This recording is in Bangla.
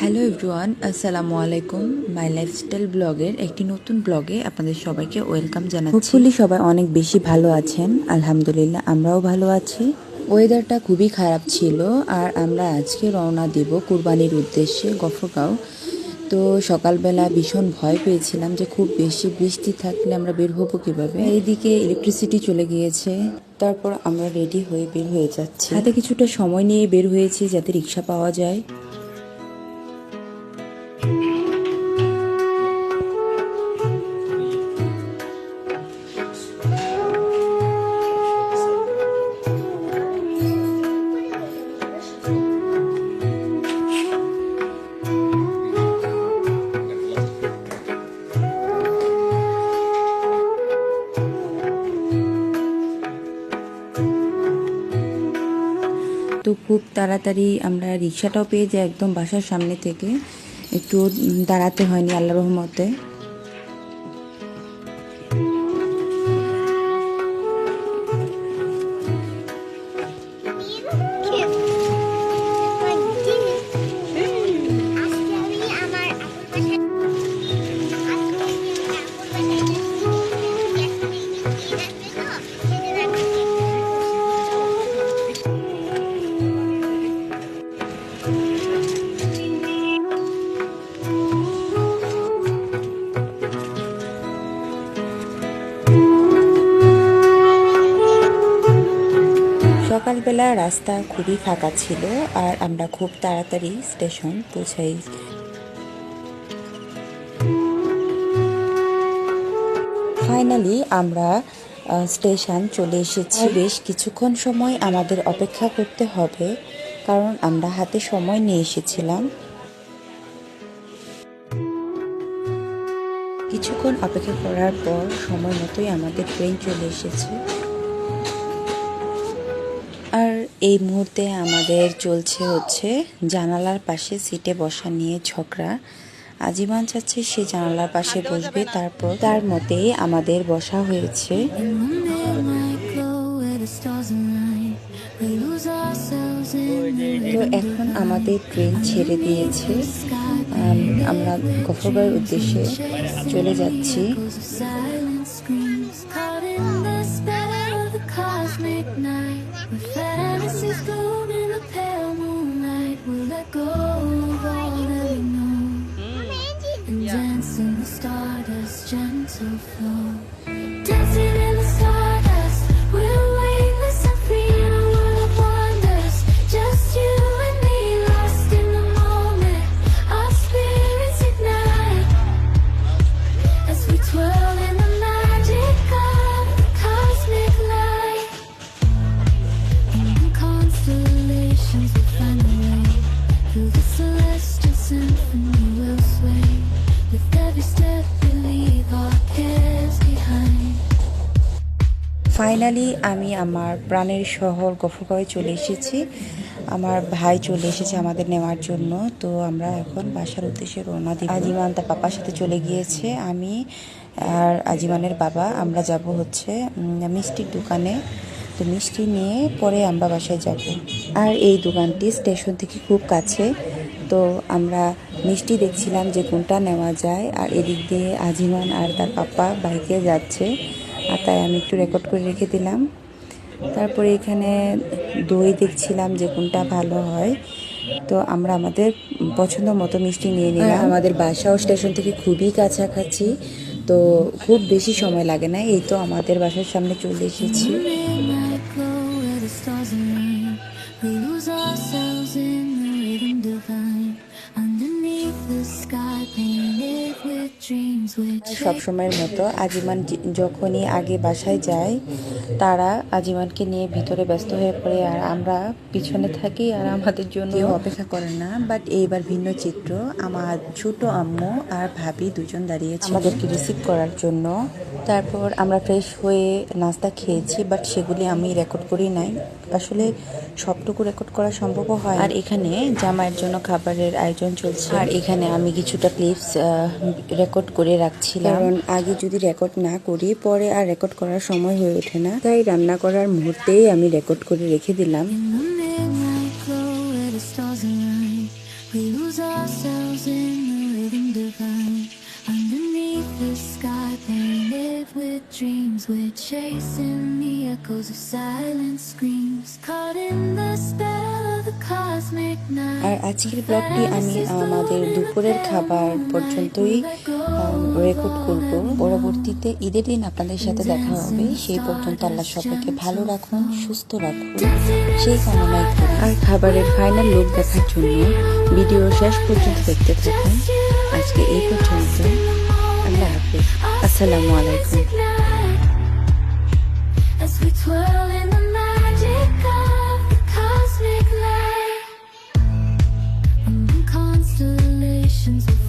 হ্যালো এভরিওয়ান, আসসালামু আলাইকুম। মাই লাইফস্টাইল ব্লগের একটি নতুন ব্লগে আপনাদের সবাইকে ওয়েলকাম জানাচ্ছি। হোপফুলি সবাই অনেক বেশি ভালো আছেন। আলহামদুলিল্লাহ আমরাও ভালো আছি। ওয়েদারটা খুবই খারাপ ছিল আর আমরা আজকে রওনা দেব কুরবানির উদ্দেশ্যে গফরগাঁও। তো সকালবেলা ভীষণ ভয় পেয়েছিলাম যে খুব বেশি বৃষ্টি থাকলে আমরা বের হবো কীভাবে। এইদিকে ইলেকট্রিসিটি চলে গিয়েছে। তারপর আমরা রেডি হয়ে বের হয়ে যাচ্ছি। হাতে কিছুটা সময় নিয়ে বের হয়েছি যাতে রিক্সা পাওয়া যায়। তো খুব তাড়াতাড়ি আমরা রিক্সাটাও পেয়ে যাই একদম বাসার সামনে থেকে। একটু দাঁড়াতে হয়নি আল্লাহর রহমতে। সকালবেলা রাস্তা খুবই ফাঁকা ছিল আর আমরা খুব তাড়াতাড়ি স্টেশন পৌঁছাই। ফাইনালি আমরা স্টেশন চলে এসেছি। বেশ কিছুক্ষণ সময় আমাদের অপেক্ষা করতে হবে কারণ আমরা হাতে সময় নিয়ে এসেছিলাম। কিছুক্ষণ অপেক্ষা করার পর সময় মতোই আমাদের ট্রেন চলে এসেছে। আর এই মুহূর্তে আমাদের চলছে হচ্ছে জানালার পাশে সিটে বসা নিয়ে ঝগড়া। আজিমান চাচ্ছে সে জানালার পাশে বসবে, তারপর তার মতেই আমাদের বসা হয়েছে। তো এখন আমাদের ট্রেন ছেড়ে দিয়েছে, আমরা গফরগাঁওয়ের উদ্দেশ্যে চলে যাচ্ছি। Dancing the stardust gentle flow, dancing in the stardust, we're weightless and free in a world of wonders. Just you and me, lost in the moment. Our spirits ignite as we twirl in the magic of the cosmic light. In the constellations we find a way, through the celestial symphony we'll sway. With every step we leave our cares behind. Finally আমি আমার প্রাণের শহর গফরগাঁওয়ে চলে এসেছি। আমার ভাই চলে এসেছে আমাদের নেওয়ার জন্য। তো আমরা এখন বাসার উদ্দেশ্যে রওনা দিই। আজিমান তার পাপার সাথে চলে গিয়েছে। আমি আর আজিমানের বাবা আমরা যাব হচ্ছে মিষ্টির দোকানে। তো মিষ্টি নিয়ে পরে আমরা বাসায় যাব। আর এই দোকানটি স্টেশন থেকে খুব কাছে। তো আমরা মিষ্টি দেখছিলাম যে কোনটা নেওয়া যায়। আর এদিক দিয়ে আজিমান আর তার পাপা বাইকে যাচ্ছে, আর তাই আমি একটু রেকর্ড করে রেখে দিলাম। তারপরে এখানে দই দেখছিলাম যে কোনটা ভালো হয়। তো আমরা আমাদের পছন্দ মতো মিষ্টি নিয়ে নিলাম। আমাদের বাসাও স্টেশন থেকে খুবই কাছাকাছি, তো খুব বেশি সময় লাগে না। এই তো আমাদের বাসার সামনে চলে এসেছি। সব সময়ের মতো আজিমান যখনই আগে বাসায় যায় তারা আজিমানকে নিয়ে ভিতরে ব্যস্ত হয়ে পড়ে, আর আমরা পিছনে থাকি আর আমাদের জন্য অপেক্ষা করে না। বাট এইবার ভিন্ন চিত্র, আমার ছোট আম্মু আর ভাবি দুজন দাঁড়িয়েছে আমাদেরকে রিসিভ করার জন্য। তারপর আমরা ফ্রেশ হয়ে নাস্তা খেয়েছি, বাট সেগুলি আমি রেকর্ড করি নাই। আসলে সবটুকু রেকর্ড করা সম্ভব হয়। আর এখানে জামাইয়ের জন্য খাবারের আয়োজন চলছে, আর এখানে আমি কিছুটা ক্লিপস রেকর্ড করে রাখছিলাম, কারণ আগে যদি রেকর্ড না করি পরে আর রেকর্ড করার সময় হয়ে ওঠে না। তাই রান্না করার মুহূর্তেই আমি রেকর্ড করে রেখে দিলাম। In the midnight glow where the stars align, night. We lose ourselves in the rhythm divine. Underneath the sky painted with dreams, we're chasing the echoes of silent screams, caught in the spell of the cosmic night. আর আজকের ব্লগটি আমি আমাদের দুপুরের খাবার পর্যন্তই রেকর্ড করব। পরবর্তীতে ঈদের দিন আপনাদের সাথে দেখা হবে। সেই পর্যন্ত আল্লাহ সবাইকে ভালো রাখুন, সুস্থ রাখুন, সেই কামনাই করি। আর খাবারের ফাইনাল লুক দেখার জন্য ভিডিও শেষ পর্যন্ত দেখতে থাকুন। আজকে এই পর্যন্ত। আল্লাহ হাফেজ, আসসালামু আলাইকুম। As we twirl in the magic of the cosmic light, among constellations of